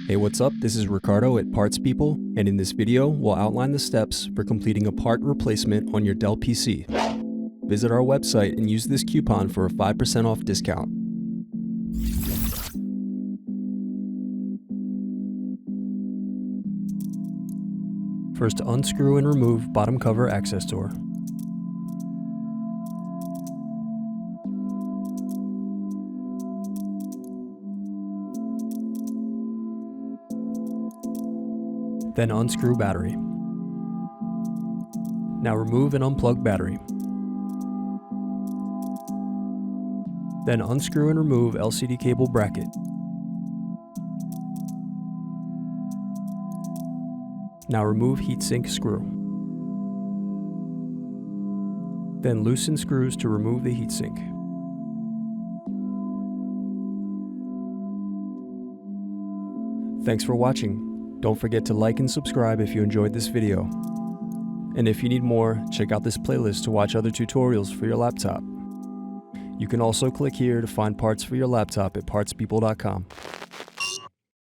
Hey, what's up? This is Ricardo at Parts People, and in this video, we'll outline the steps for completing a part replacement on your Dell PC. Visit our website and use this coupon for a 5% off discount. First, unscrew and remove bottom cover access door. Then unscrew battery. Now remove and unplug battery. Then unscrew and remove LCD cable bracket. Now remove heatsink screw. Then loosen screws to remove the heatsink. Thanks for watching. Don't forget to like and subscribe if you enjoyed this video. And if you need more, check out this playlist to watch other tutorials for your laptop. You can also click here to find parts for your laptop at partspeople.com.